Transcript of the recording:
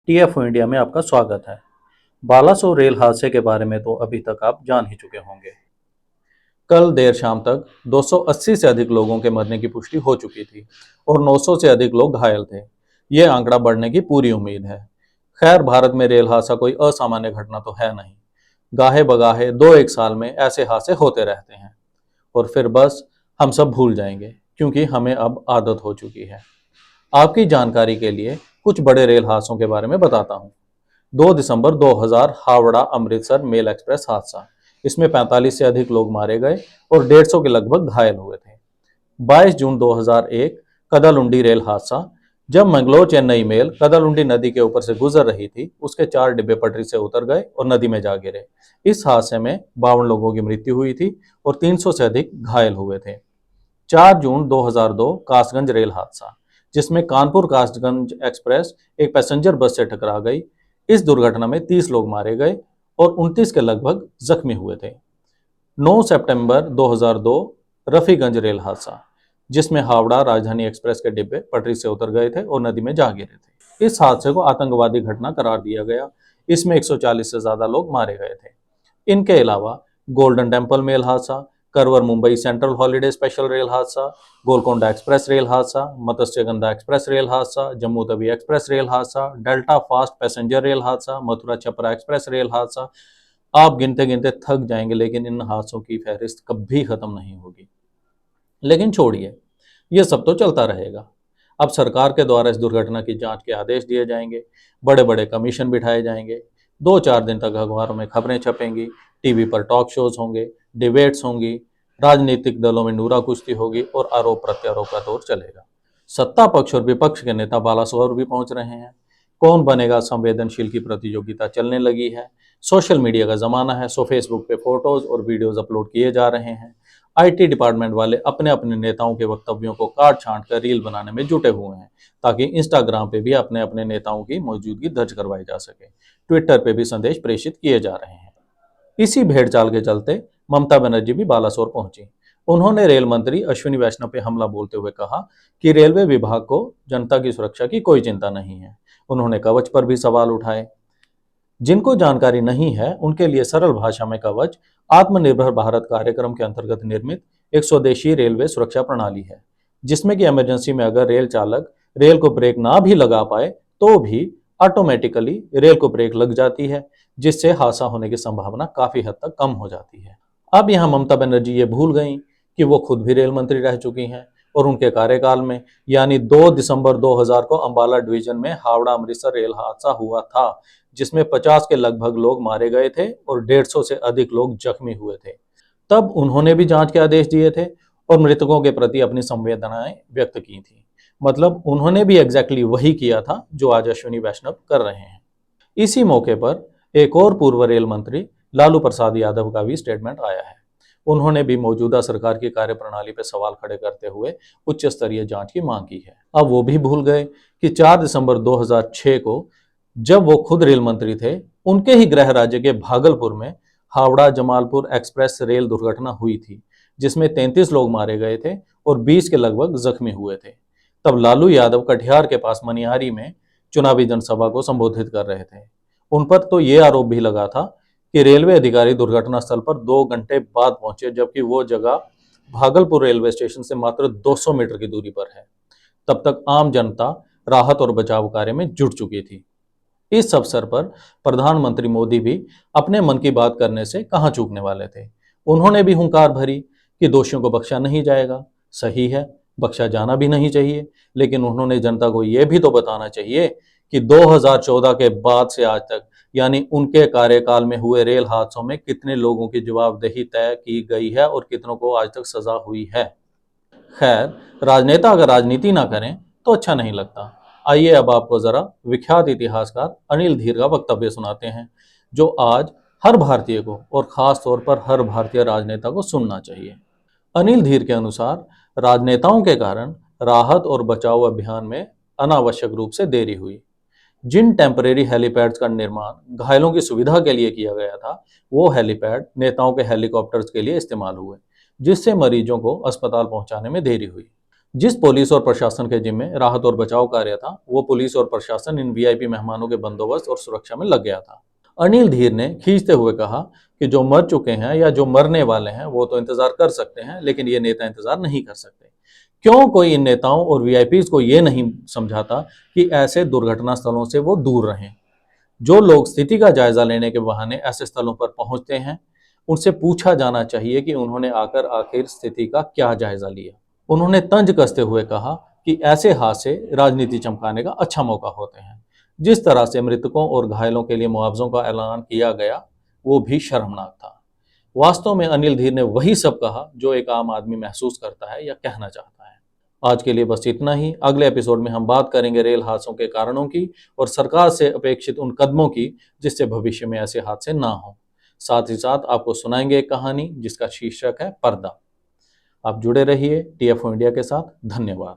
TFO India में आपका स्वागत है। बालासोर रेल हादसे के बारे में तो अभी तक आप जान ही चुके होंगे। कल देर शाम तक 280 से अधिक लोगों के मरने की पुष्टि हो चुकी थी और 900 से अधिक लोग घायल थे। ये आंकड़ा बढ़ने की पूरी उम्मीद है। खैर, भारत में रेल हादसा कोई असामान्य घटना तो है नहीं। गाहे बगाहे 2-1 साल में ऐसे हादसे होते रहते हैं और फिर बस हम सब भूल जाएंगे, क्योंकि हमें अब आदत हो चुकी है। आपकी जानकारी के लिए कुछ बड़े रेल हादसों के बारे में बताता हूँ। 2 दिसंबर 2000 हावड़ा अमृतसर मेल एक्सप्रेस हादसा। इसमें 45 से अधिक लोग मारे गए और 150 के लगभग घायल हुए थे। 22 जून 2001 कदालुंडी रेल हादसा। जब मंगलोर चेन्नई मेल कदालुंडी नदी के ऊपर से गुजर रही थी, उसके 4 डिब्बे पटरी से उतर गए और नदी में जा गिरे। इस हादसे में 52 लोगों की मृत्यु हुई थी और 300 से अधिक घायल हुए थे। 4 जून 2002 कासगंज रेल हादसा, जिसमें कानपुर कासगंज एक्सप्रेस एक पैसेंजर बस से टकरा गई। इस दुर्घटना में 30 लोग मारे गए और 29 के लगभग जख्मी हुए थे। 9 सितंबर 2002 रफीगंज रेल हादसा, जिसमें हावड़ा राजधानी एक्सप्रेस के डिब्बे पटरी से उतर गए थे और नदी में जा गिरे थे। इस हादसे को आतंकवादी घटना करार दिया गया। इसमें 140 से ज्यादा लोग मारे गए थे। इनके अलावा गोल्डन टेम्पल मेल हादसा, Karwar Mumbai central holiday special rail हादसा, गोलकोंडा एक्सप्रेस रेल हादसा, मत्स्यगंधा एक्सप्रेस रेल हादसा, जम्मू तवी एक्सप्रेस रेल हादसा, डेल्टा फास्ट पैसेंजर रेल हादसा, मथुरा छपरा एक्सप्रेस रेल हादसा। आप गिनते गिनते थक जाएंगे, लेकिन इन हादसों की फहरिस्त कभी खत्म नहीं होगी। लेकिन छोड़िए, ये सब तो चलता रहेगा। अब सरकार के द्वारा इस दुर्घटना की जांच के आदेश दिए जाएंगे, बड़े बड़े कमीशन बिठाए जाएंगे, 2-4 दिन तक अखबारों में खबरें छपेंगी, टीवी पर टॉक शोज होंगे, डिबेट्स होंगी, राजनीतिक दलों में नूरा कुश्ती होगी और आरोप प्रत्यारोप का दौर चलेगा। सत्ता पक्ष और विपक्ष के नेता बालासोर भी पहुंच रहे हैं। कौन बनेगा संवेदनशील की प्रतियोगिता चलने लगी है। सोशल मीडिया का जमाना है, सो फेसबुक पे फोटोज और वीडियोज अपलोड किए जा रहे हैं। आईटी डिपार्टमेंट वाले अपने अपने नेताओं के वक्तव्यों को काट छांट कर रील बनाने में जुटे हुए हैं, ताकि इंस्टाग्राम पे भी अपने अपने नेताओं की मौजूदगी दर्ज करवाई जा सके। ट्विटर पे भी संदेश प्रेषित किए जा रहे हैं। इसी भेड़चाल के चलते ममता बनर्जी भी बालासोर पहुंची। उन्होंने रेल मंत्री अश्विनी वैष्णव पे हमला बोलते हुए कहा कि रेलवे विभाग को जनता की सुरक्षा की कोई चिंता नहीं है। उन्होंने कवच पर भी सवाल उठाए। जिनको जानकारी नहीं है, उनके लिए सरल भाषा में कवच आत्मनिर्भर भारत कार्यक्रम के अंतर्गत निर्मित एक स्वदेशी रेलवे सुरक्षा प्रणाली है, जिसमें कि इमरजेंसी में अगर रेल चालक रेल को ब्रेक ना भी लगा पाए तो भी ऑटोमेटिकली रेल को ब्रेक लग जाती है, जिससे हादसा होने की संभावना काफी हद तक कम हो जाती है। अब यहाँ ममता बनर्जी ये भूल गई कि वो खुद भी रेल मंत्री रह चुकी हैं और उनके कार्यकाल में यानी 2 दिसंबर 2000 को अंबाला डिवीजन में हावड़ा अमृतसर रेल हादसा हुआ था, जिसमें 50 के लगभग लोग मारे गए थे और 150 से अधिक लोग जख्मी हुए थे। तब उन्होंने भी जांच के आदेश दिए थे और मृतकों के प्रति अपनी संवेदनाएं व्यक्त की थी। मतलब उन्होंने भी एग्जैक्टली वही किया था जो आज अश्विनी वैष्णव कर रहे हैं। इसी मौके पर एक और पूर्व रेल मंत्री लालू प्रसाद यादव का भी स्टेटमेंट आया है। उन्होंने भी मौजूदा सरकार की कार्यप्रणाली पर सवाल खड़े करते हुए उच्च स्तरीय जांच की मांग की है। अब वो भी भूल गए कि 4 दिसंबर 2006 को जब वो खुद रेल मंत्री थे, उनके ही गृह राज्य के भागलपुर में हावड़ा जमालपुर एक्सप्रेस रेल दुर्घटना हुई थी, जिसमें 33 लोग मारे गए थे और 20 के लगभग जख्मी हुए थे। तब लालू यादव कटिहार के पास मनिहारी में चुनावी जनसभा को संबोधित कर रहे थे। उन पर तो ये आरोप भी लगा था कि रेलवे अधिकारी दुर्घटना स्थल पर 2 घंटे बाद पहुंचे, जबकि वो जगह भागलपुर रेलवे स्टेशन से मात्र 200 मीटर की दूरी पर है। तब तक आम जनता राहत और बचाव कार्य में जुट चुकी थी। इस अवसर पर प्रधानमंत्री मोदी भी अपने मन की बात करने से कहां चूकने वाले थे। उन्होंने भी हुंकार भरी कि दोषियों को बख्शा नहीं जाएगा। सही है, बख्शा जाना भी नहीं चाहिए, लेकिन उन्होंने जनता को यह भी तो बताना चाहिए कि 2014 के बाद से आज तक यानी उनके कार्यकाल में हुए रेल हादसों में कितने लोगों की जवाबदेही तय की गई है और कितनों को आज तक सजा हुई है। खैर, राजनेता अगर राजनीति ना करें तो अच्छा नहीं लगता। आइए अब आपको जरा विख्यात इतिहासकार अनिल धीर का वक्तव्य सुनाते हैं, जो आज हर भारतीय को और खास तौर पर हर भारतीय राजनेता को सुनना चाहिए। अनिल धीर के अनुसार राजनेताओं के कारण राहत और बचाव अभियान में अनावश्यक रूप से देरी हुई। जिन टेम्परेरी हेलीपैड्स का निर्माण घायलों की सुविधा के लिए किया गया था, वो हेलीपैड नेताओं के हेलीकॉप्टर्स के लिए इस्तेमाल हुए, जिससे मरीजों को अस्पताल पहुंचाने में देरी हुई। जिस पुलिस और प्रशासन के जिम्मे राहत और बचाव कार्य था, वो पुलिस और प्रशासन इन वीआईपी मेहमानों के बंदोबस्त और सुरक्षा में लग गया था। अनिल धीर ने खींचते हुए कहा कि जो मर चुके हैं या जो मरने वाले हैं वो तो इंतजार कर सकते हैं, लेकिन ये नेता इंतजार नहीं कर सकते। क्यों कोई इन नेताओं और वीआईपीज को ये नहीं समझाता कि ऐसे दुर्घटना स्थलों से वो दूर रहें। जो लोग स्थिति का जायजा लेने के बहाने ऐसे स्थलों पर पहुंचते हैं, उनसे पूछा जाना चाहिए कि उन्होंने आकर आखिर स्थिति का क्या जायजा लिया। उन्होंने तंज कसते हुए कहा कि ऐसे हादसे राजनीति चमकाने का अच्छा मौका होते हैं। जिस तरह से मृतकों और घायलों के लिए मुआवजों का ऐलान किया गया, वो भी शर्मनाक था। वास्तव में अनिल धीर ने वही सब कहा जो एक आम आदमी महसूस करता है या कहना चाहता है। आज के लिए बस इतना ही। अगले एपिसोड में हम बात करेंगे रेल हादसों के कारणों की और सरकार से अपेक्षित उन कदमों की जिससे भविष्य में ऐसे हादसे ना हों। साथ ही साथ आपको सुनाएंगे एक कहानी जिसका शीर्षक है पर्दा। आप जुड़े रहिए टीएफओ इंडिया के साथ। धन्यवाद।